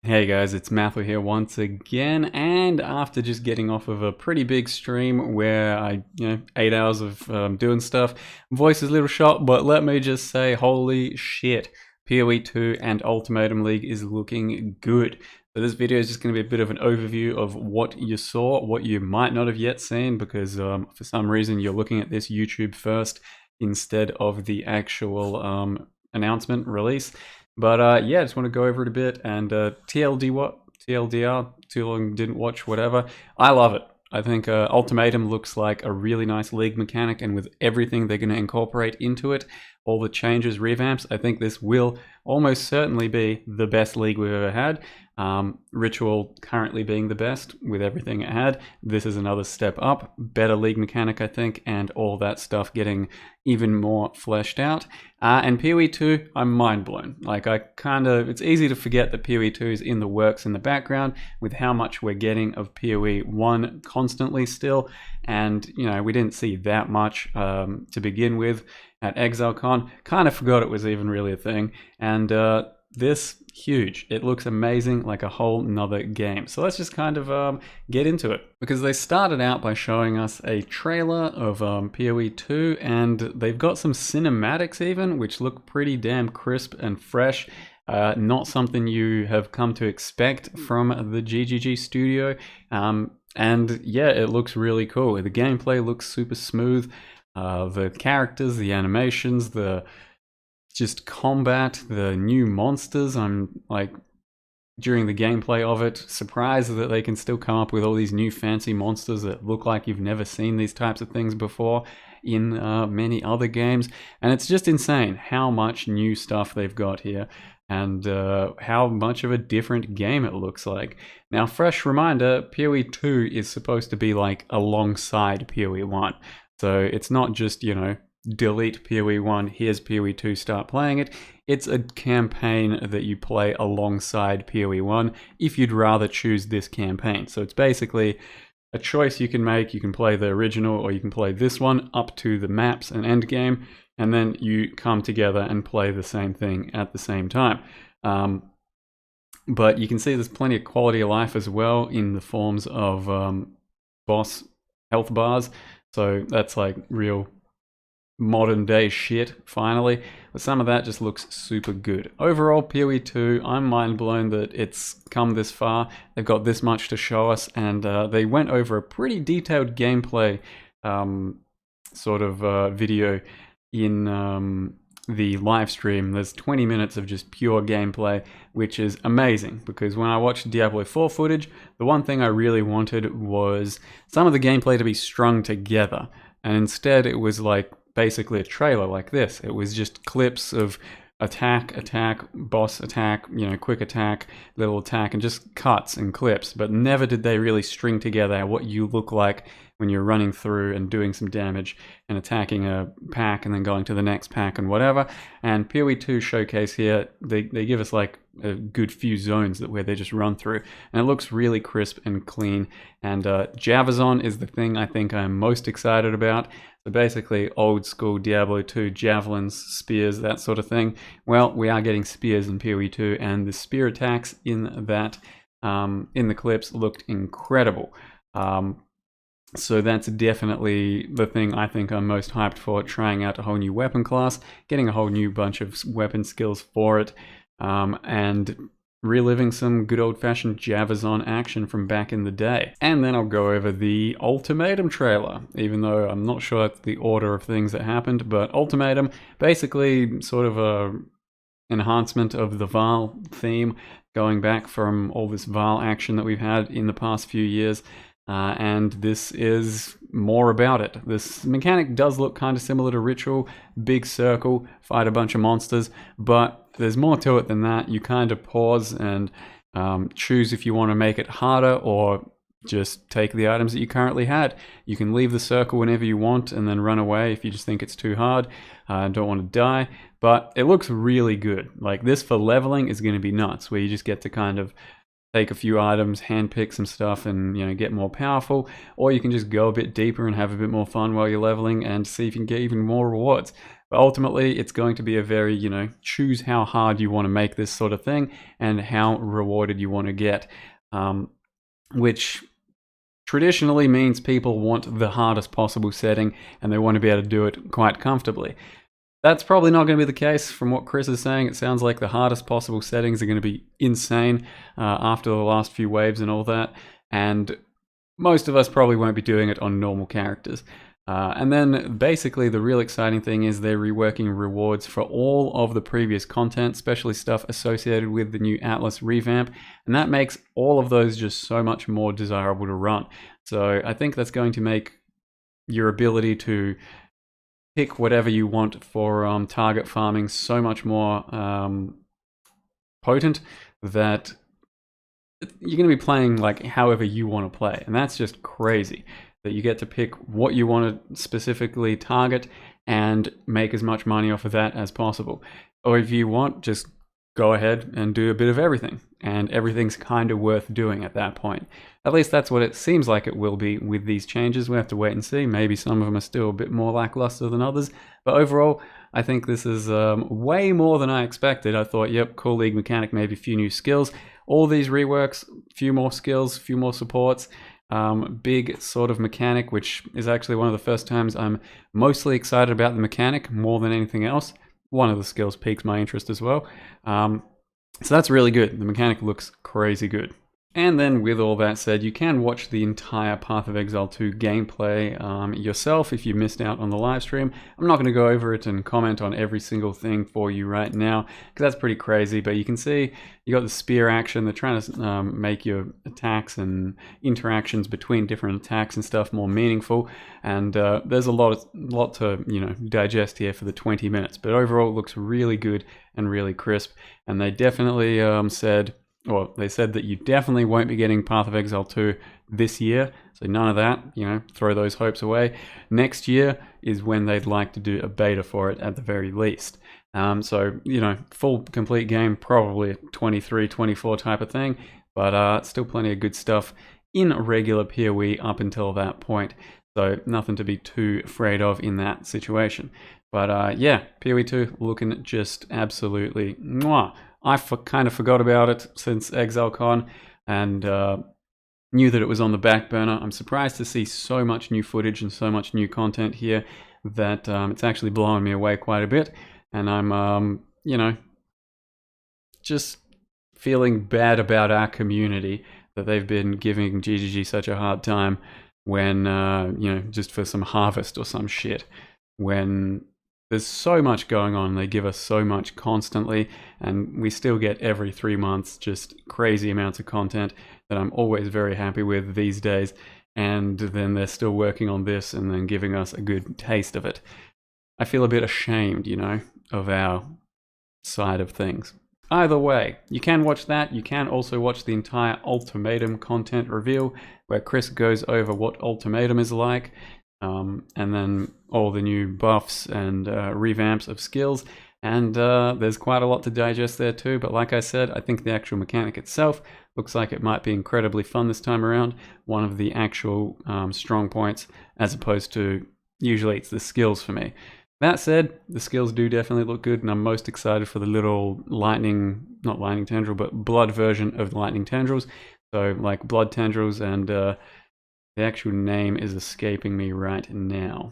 Hey guys, it's Matthew here once again, and after just getting off of a pretty big stream where I, 8 hours of doing stuff, voice is a little shot, but let me just say, holy shit, PoE 2 and Ultimatum League is looking good. So this video is just going to be a bit of an overview of what you saw, what you might not have yet seen, because for some reason you're looking at this YouTube first instead of the actual announcement release. But yeah, I just want to go over it a bit and TLDR, too long didn't watch, whatever. I love it. I think Ultimatum looks like a really nice league mechanic, and with everything they're going to incorporate into it, all the changes, revamps, I think this will almost certainly be the best league we've ever had. Ritual currently being the best with everything it had. This is another step up, better league mechanic, I think, and all that stuff getting even more fleshed out. And PoE 2, I'm mind blown. Like, it's easy to forget that PoE 2 is in the works in the background with how much we're getting of PoE 1 constantly still. And, we didn't see that much to begin with at ExileCon. Kind of forgot it was even really a thing. And this, huge. It looks amazing, like a whole nother game. So let's just kind of get into it. Because they started out by showing us a trailer of PoE 2, and they've got some cinematics even, which look pretty damn crisp and fresh. Not something you have come to expect from the GGG studio. And yeah, it looks really cool. The gameplay looks super smooth. The characters, the animations, the just combat, the new monsters. I'm like, during the gameplay of it, surprised that they can still come up with all these new fancy monsters that look like you've never seen these types of things before in many other games. And it's just insane how much new stuff they've got here and how much of a different game it looks like. Now, fresh reminder, PoE 2 is supposed to be like alongside PoE 1. So it's not just, delete PoE 1, here's PoE 2, start playing it. It's a campaign that you play alongside PoE 1 if you'd rather choose this campaign. So it's basically a choice you can make. You can play the original or you can play this one up to the maps and end game, and then you come together and play the same thing at the same time. But you can see there's plenty of quality of life as well in the forms of boss health bars. So that's like real modern day shit, finally. But some of that just looks super good. Overall, PoE 2, I'm mind blown that it's come this far. They've got this much to show us, and they went over a pretty detailed gameplay video in the live stream. There's 20 minutes of just pure gameplay, which is amazing, because when I watched Diablo 4 footage, the one thing I really wanted was some of the gameplay to be strung together, and instead it was like basically a trailer like this. It was just clips of attack, boss attack, quick attack, little attack, and just cuts and clips, but never did they really string together what you look like when you're running through and doing some damage and attacking a pack and then going to the next pack and whatever. And PoE 2 showcase here, they give us like a good few zones where they just run through, and it looks really crisp and clean. And Javazon is the thing I think I'm most excited about. So basically old school Diablo 2 javelins, spears, that sort of thing. Well, we are getting spears in PoE 2, and the spear attacks in that in the clips looked incredible. So that's definitely the thing I think I'm most hyped for, trying out a whole new weapon class, getting a whole new bunch of weapon skills for it, and reliving some good old-fashioned Javazon action from back in the day. And then I'll go over the Ultimatum trailer, even though I'm not sure that's the order of things that happened, but Ultimatum, basically sort of a enhancement of the Val theme, going back from all this Val action that we've had in the past few years. And this is more about it. This mechanic does look kind of similar to Ritual. Big circle, fight a bunch of monsters, but there's more to it than that. You kind of pause and choose if you want to make it harder or just take the items that you currently had. You can leave the circle whenever you want and then run away if you just think it's too hard and don't want to die. But it looks really good. Like, this for leveling is going to be nuts, where you just get to kind of take a few items, handpick some stuff, and get more powerful, or you can just go a bit deeper and have a bit more fun while you're leveling and see if you can get even more rewards. But ultimately, it's going to be a very, choose how hard you want to make this sort of thing and how rewarded you want to get, which traditionally means people want the hardest possible setting and they want to be able to do it quite comfortably. That's probably not going to be the case from what Chris is saying. It sounds like the hardest possible settings are going to be insane after the last few waves and all that. And most of us probably won't be doing it on normal characters. And then basically the real exciting thing is they're reworking rewards for all of the previous content, especially stuff associated with the new Atlas revamp. And that makes all of those just so much more desirable to run. So I think that's going to make your ability to pick whatever you want for target farming so much more potent that you're going to be playing like however you want to play. And that's just crazy that you get to pick what you want to specifically target and make as much money off of that as possible. Or if you want, just go ahead and do a bit of everything, and everything's kind of worth doing at that point. At least that's what it seems like it will be with these changes. We have to wait and see. Maybe some of them are still a bit more lackluster than others, but overall, I think this is way more than I expected. I thought, yep, cool league mechanic, maybe a few new skills. All these reworks, a few more skills, a few more supports, big sort of mechanic, which is actually one of the first times I'm mostly excited about the mechanic more than anything else. One of the skills piques my interest as well. So that's really good. The mechanic looks crazy good. And then with all that said, you can watch the entire Path of Exile 2 gameplay yourself if you missed out on the live stream. I'm not going to go over it and comment on every single thing for you right now, because that's pretty crazy, but you can see you got the spear action. They're trying to make your attacks and interactions between different attacks and stuff more meaningful, and there's a lot to digest here for the 20 minutes, but overall it looks really good and really crisp, and they definitely they said that you definitely won't be getting Path of Exile 2 this year, so none of that, throw those hopes away. Next year is when they'd like to do a beta for it at the very least. So, full complete game, probably 23, 24 type of thing, but still plenty of good stuff in regular PoE up until that point. So nothing to be too afraid of in that situation. But yeah, PoE 2 looking just absolutely mwah. I kind of forgot about it since ExileCon and knew that it was on the back burner. I'm surprised to see so much new footage and so much new content here that it's actually blowing me away quite a bit. And I'm, just feeling bad about our community that they've been giving GGG such a hard time when, just for some harvest or some shit. When there's so much going on, they give us so much constantly, and we still get every 3 months just crazy amounts of content that I'm always very happy with these days, and then they're still working on this and then giving us a good taste of it. I feel a bit ashamed, of our side of things. Either way, you can watch that. You can also watch the entire Ultimatum content reveal, where Chris goes over what Ultimatum is like, and then all the new buffs and revamps of skills, and there's quite a lot to digest there too, but like I said, I think the actual mechanic itself looks like it might be incredibly fun this time around, one of the actual strong points, as opposed to usually it's the skills for me. That said, the skills do definitely look good, and I'm most excited for the little not lightning tendril, but blood version of lightning tendrils, so like blood tendrils, and the actual name is escaping me right now.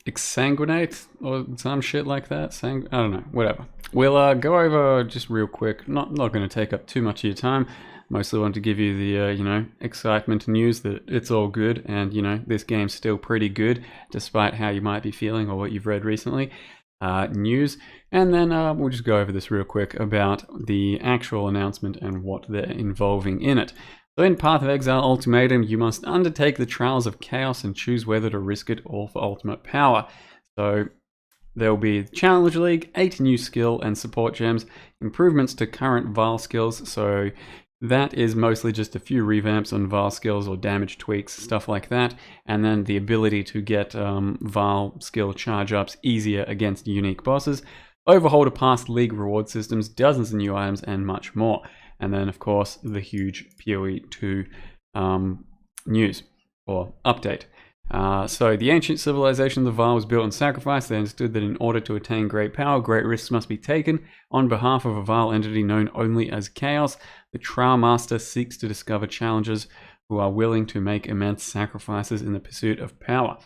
Exsanguinate or some shit like that. I don't know, whatever. We'll go over just real quick. Not going to take up too much of your time. Mostly want to give you the excitement news that it's all good, and this game's still pretty good despite how you might be feeling or what you've read recently. News, and then we'll just go over this real quick about the actual announcement and what they're involving in it. So in Path of Exile Ultimatum, you must undertake the trials of chaos and choose whether to risk it all for ultimate power. So there will be Challenge League, 8 new skill and support gems, improvements to current Vile skills, so that is mostly just a few revamps on Vile skills or damage tweaks, stuff like that, and then the ability to get Vile skill charge ups easier against unique bosses, overhaul to past league reward systems, dozens of new items, and much more. And then, of course, the huge PoE 2 news or update. So the ancient civilization of the Vaal was built on sacrifice. They understood that in order to attain great power, great risks must be taken. On behalf of a Vaal entity known only as Chaos, the Trial Master seeks to discover challengers who are willing to make immense sacrifices in the pursuit of power.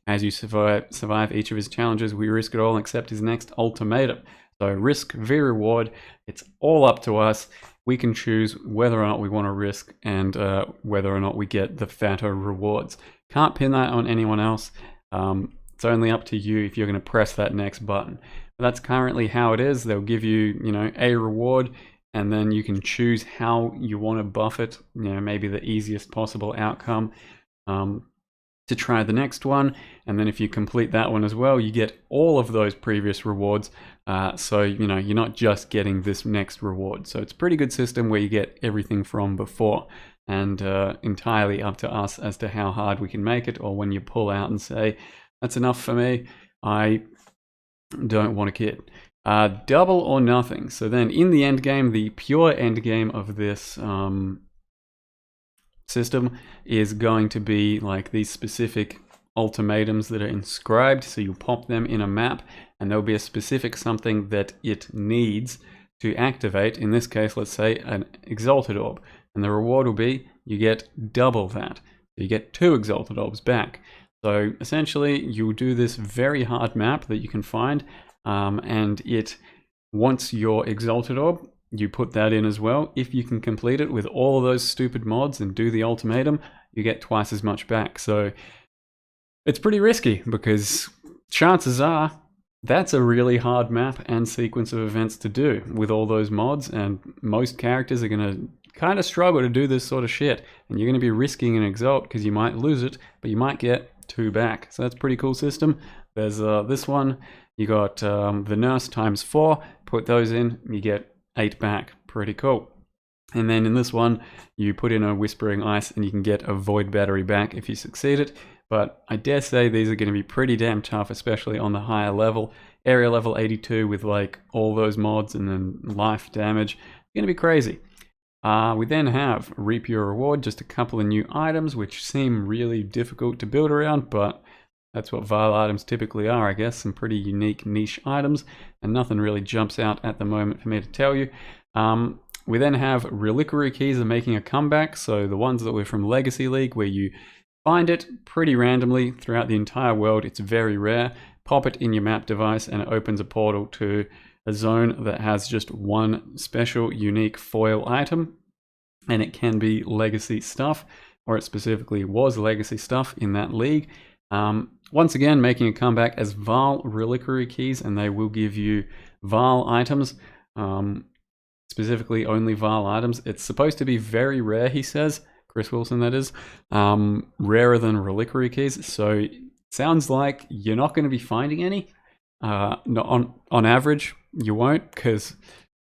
As you survive each of his challenges, we risk it all and accept his next ultimatum. So risk v reward, it's all up to us. We can choose whether or not we want to risk and whether or not we get the fatter rewards. Can't pin that on anyone else. It's only up to you if you're going to press that next button. But that's currently how it is. They'll give you, a reward, and then you can choose how you want to buff it. Maybe the easiest possible outcome to try the next one. And then if you complete that one as well, you get all of those previous rewards. So, you're not just getting this next reward. So it's a pretty good system where you get everything from before. And entirely up to us as to how hard we can make it, or when you pull out and say, that's enough for me, I don't want a kid. Double or nothing. So then in the end game, the pure end game of this system is going to be like these specific ultimatums that are inscribed. So you pop them in a map, and there'll be a specific something that it needs to activate. In this case, let's say an Exalted Orb. And the reward will be you get double that. You get 2 Exalted Orbs back. So essentially, you'll do this very hard map that you can find, and it wants your Exalted Orb. You put that in as well. If you can complete it with all of those stupid mods and do the ultimatum, you get twice as much back. So it's pretty risky, because chances are that's a really hard map and sequence of events to do with all those mods, and most characters are going to kind of struggle to do this sort of shit, and you're going to be risking an Exalt because you might lose it, but you might get 2 back. So that's a pretty cool system. There's this one, you got the Nurse times 4, put those in, you get 8 back. Pretty cool. And then in this one, you put in a Whispering Ice and you can get a Void Battery back if you succeed it. But I dare say these are going to be pretty damn tough, especially on the higher level. Area level 82 with like all those mods and then life damage. Going to be crazy. We then have Reap Your Reward, just a couple of new items which seem really difficult to build around, but that's what Vaal items typically are, I guess. Some pretty unique niche items, and nothing really jumps out at the moment for me to tell you. We then have Reliquary Keys are making a comeback, so the ones that were from Legacy League, where you find it pretty randomly throughout the entire world. It's very rare. Pop it in your map device and it opens a portal to a zone that has just one special unique foil item, and it can be legacy stuff, or it specifically was legacy stuff in that league. Once again, making a comeback as Vaal Reliquary Keys, and they will give you Vaal items, specifically only Vaal items. It's supposed to be very rare, he says, Chris Wilson that is, rarer than Reliquary Keys, so sounds like you're not going to be finding any. On average, you won't, because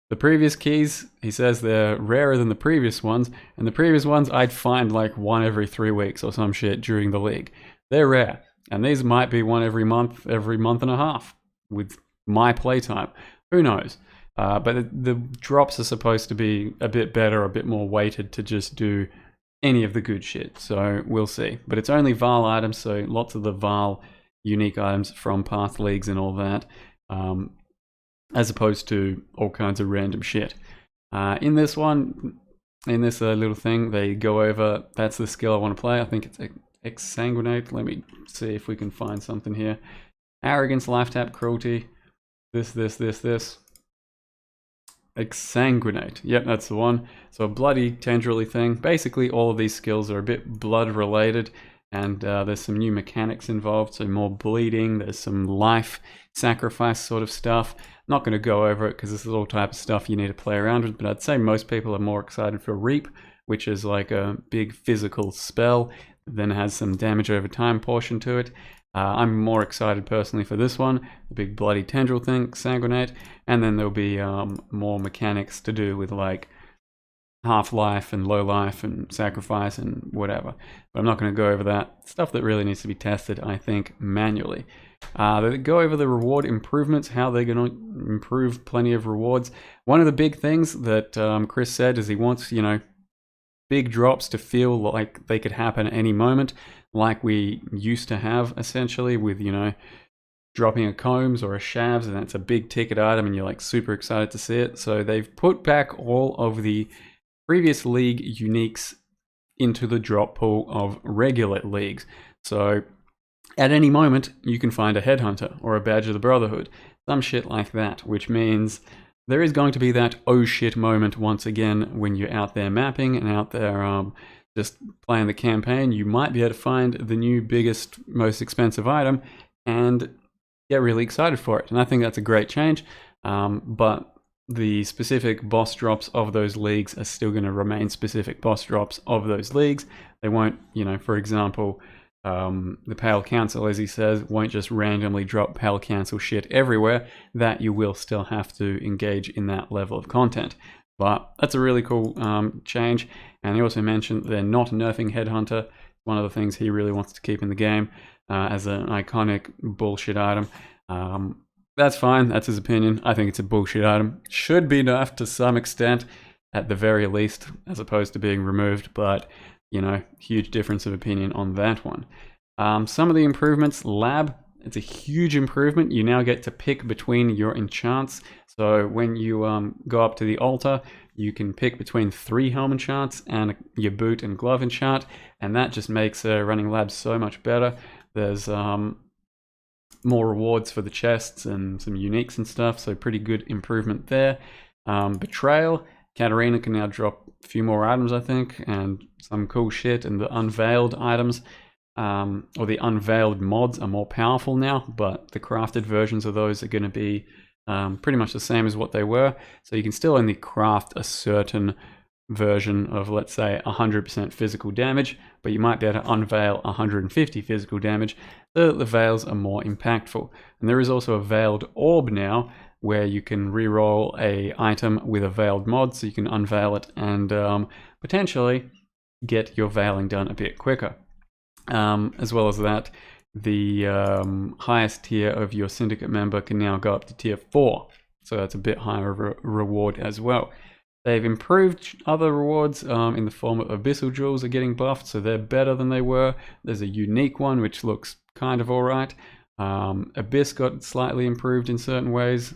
the previous keys, he says they're rarer than the previous ones, and the previous ones I'd find like 1 every 3 weeks or some shit during the league. They're rare, and these might be 1 every month and a half with my playtime. Who knows? But the drops are supposed to be a bit better, a bit more weighted to just do any of the good shit, so we'll see. But it's only Vaal items, so lots of the Vaal unique items from Path Leagues and all that, as opposed to all kinds of random shit. In this one, in this little thing, they go over, that's the skill I want to play. I think it's Exsanguinate. Let me see if we can find something here. Arrogance, Life Tap, Cruelty, this. Exsanguinate. Yep, that's the one. So a bloody, tendrily thing. Basically, all of these skills are a bit blood-related, and there's some new mechanics involved, so more bleeding, there's some life sacrifice sort of stuff. I'm not going to go over it because this is all type of stuff you need to play around with, but I'd say most people are more excited for Reap, which is like a big physical spell, then has some damage over time portion to it. I'm more excited personally for this one, the big bloody tendril thing, Sanguinate, and then there'll be more mechanics to do with like half-life and low life and sacrifice and whatever. But I'm not going to go over that. Stuff that really needs to be tested, I think, manually. They go over the reward improvements, how they're going to improve plenty of rewards. One of the big things that Chris said is he wants, big drops to feel like they could happen at any moment, like we used to have essentially with, you know, dropping a combs or a shavs, and that's a big ticket item and you're like super excited to see it. So they've put back all of the previous league uniques into the drop pool of regular leagues. So at any moment you can find a headhunter or a badge of the Brotherhood, some shit like that, which means there is going to be that oh shit moment once again when you're out there mapping and out there just playing the campaign. You might be able to find the new biggest, most expensive item and get really excited for it. And I think that's a great change, but the specific boss drops of those leagues are still going to remain specific boss drops of those leagues. They won't, you know, for example, the Pale Council, as he says, won't just randomly drop Pale Council shit everywhere. That you will still have to engage in that level of content. But that's a really cool change. And he also mentioned they're not nerfing Headhunter. One of the things he really wants to keep in the game as an iconic bullshit item. That's fine, that's his opinion. I think it's a bullshit item. Should be nerfed to some extent, at the very least, as opposed to being removed, but, you know, huge difference of opinion on that one. Some of the improvements, Lab, it's a huge improvement. You now get to pick between your enchants. So when you go up to the altar, you can pick between 3 helm enchants and your boot and glove enchant, and that just makes running Lab so much better. There's more rewards for the chests and some uniques and stuff, so pretty good improvement there. Betrayal, Katarina can now drop a few more items, I think, and some cool shit, and the unveiled items, or the unveiled mods are more powerful now, but the crafted versions of those are going to be pretty much the same as what they were, so you can still only craft a certain version of, let's say, 100% physical damage, but you might be able to unveil 150 physical damage, so the veils are more impactful. And there is also a veiled orb now, where you can reroll a item with a veiled mod, so you can unveil it and potentially get your veiling done a bit quicker. As well as that, the highest tier of your syndicate member can now go up to tier 4, so that's a bit higher reward as well. They've improved other rewards in the form of Abyssal Jewels are getting buffed, so they're better than they were. There's a unique one which looks kind of alright. Abyss got slightly improved in certain ways,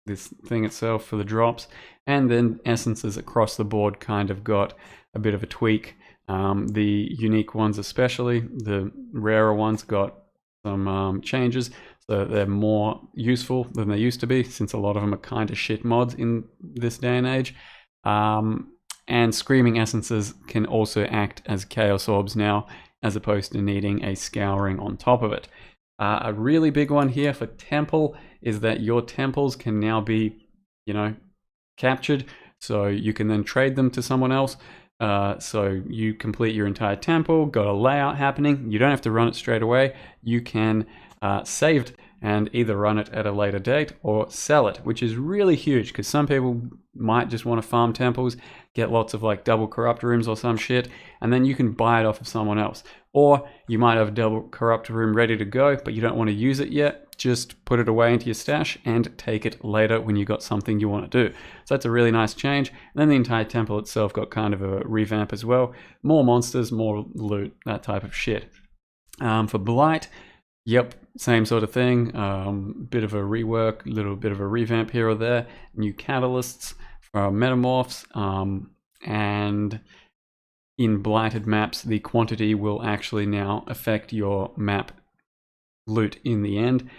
this thing itself for the drops, and then essences across the board kind of got a bit of a tweak. The unique ones especially, the rarer ones got some changes, so they're more useful than they used to be, since a lot of them are kind of shit mods in this day and age. And Screaming Essences can also act as Chaos Orbs now, as opposed to needing a scouring on top of it. A really big one here for Temple is that your temples can now be, you know, captured, so you can then trade them to someone else. So you complete your entire temple, got a layout happening, you don't have to run it straight away, you can save it and either run it at a later date or sell it, which is really huge, because some people might just want to farm temples, get lots of like double corrupt rooms or some shit, and then you can buy it off of someone else. Or you might have a double corrupt room ready to go, but you don't want to use it yet, just put it away into your stash and take it later when you got something you want to do. So that's a really nice change. And then the entire temple itself got kind of a revamp as well. More monsters, more loot, that type of shit. For Blight, yep, same sort of thing. Bit of a rework, little bit of a revamp here or there. New catalysts for metamorphs, and in blighted maps, the quantity will actually now affect your map loot in the end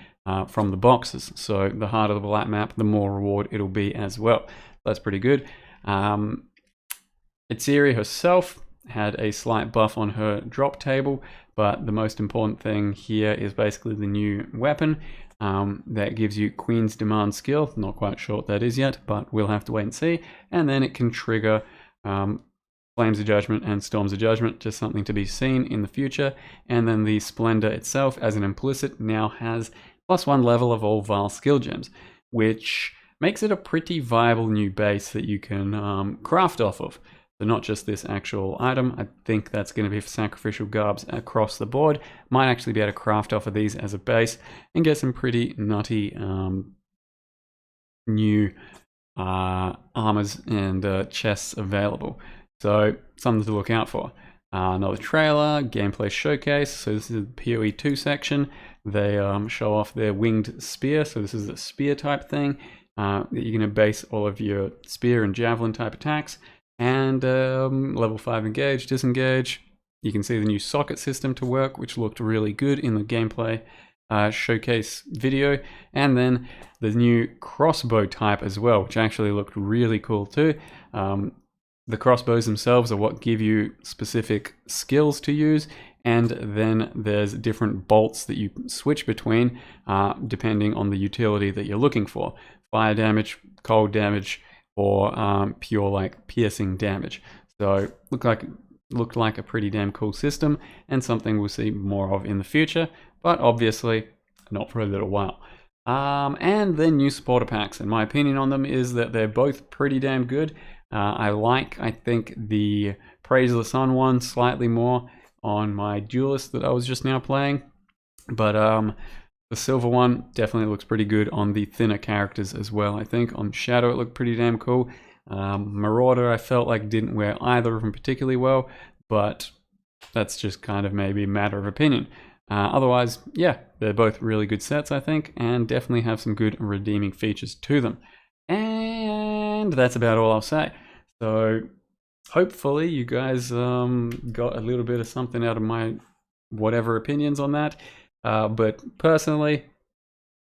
from the boxes. So the harder the blight map, the more reward it'll be as well. That's pretty good. Itsiri herself had a slight buff on her drop table, but the most important thing here is basically the new weapon that gives you Queen's Demand skill. Not quite sure what that is yet, but we'll have to wait and see. And then it can trigger Flames of Judgment and Storms of Judgment, just something to be seen in the future. And then the Splendor itself, as an implicit, now has +1 level of all Vile skill gems, which makes it a pretty viable new base that you can craft off of. So not just this actual item, I think that's going to be for Sacrificial Garbs across the board. Might actually be able to craft off of these as a base and get some pretty nutty new armors and chests available. So something to look out for. Another trailer, gameplay showcase. So this is the PoE 2 section. They show off their winged spear. So this is a spear type thing that you're going to base all of your spear and javelin type attacks. And level 5 engage, disengage. You can see the new socket system to work, which looked really good in the gameplay showcase video. And then the new crossbow type as well, which actually looked really cool too. The crossbows themselves are what give you specific skills to use, and then there's different bolts that you switch between depending on the utility that you're looking for. Fire damage, cold damage, or pure like piercing damage. So looked like a pretty damn cool system, and something we'll see more of in the future, but obviously not for a little while. And then new supporter packs, and my opinion on them is that they're both pretty damn good. I think the Praise of the Sun one slightly more on my duelist that I was just now playing, but the silver one definitely looks pretty good on the thinner characters as well. I think on Shadow it looked pretty damn cool. Marauder I felt like didn't wear either of them particularly well, but that's just kind of maybe a matter of opinion. Otherwise, yeah, they're both really good sets, I think, and definitely have some good redeeming features to them. And that's about all I'll say. So hopefully you guys got a little bit of something out of my whatever opinions on that. But personally,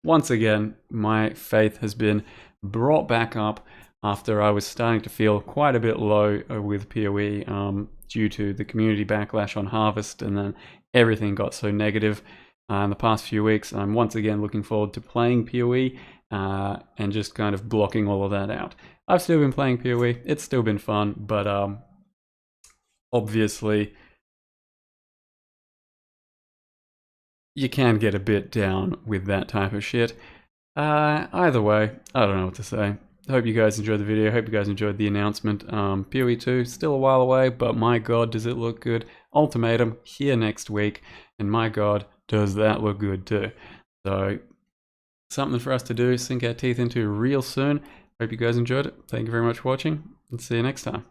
once again, my faith has been brought back up after I was starting to feel quite a bit low with PoE due to the community backlash on Harvest, and then everything got so negative in the past few weeks. I'm once again looking forward to playing PoE and just kind of blocking all of that out. I've still been playing PoE, it's still been fun, but obviously you can get a bit down with that type of shit. Either way, I don't know what to say. Hope you guys enjoyed the video. Hope you guys enjoyed the announcement. PoE 2 still a while away, but my god, does it look good. Ultimatum here next week, and my god, does that look good too. So something for us to do, sink our teeth into real soon. Hope you guys enjoyed it. Thank you very much for watching, and see you next time.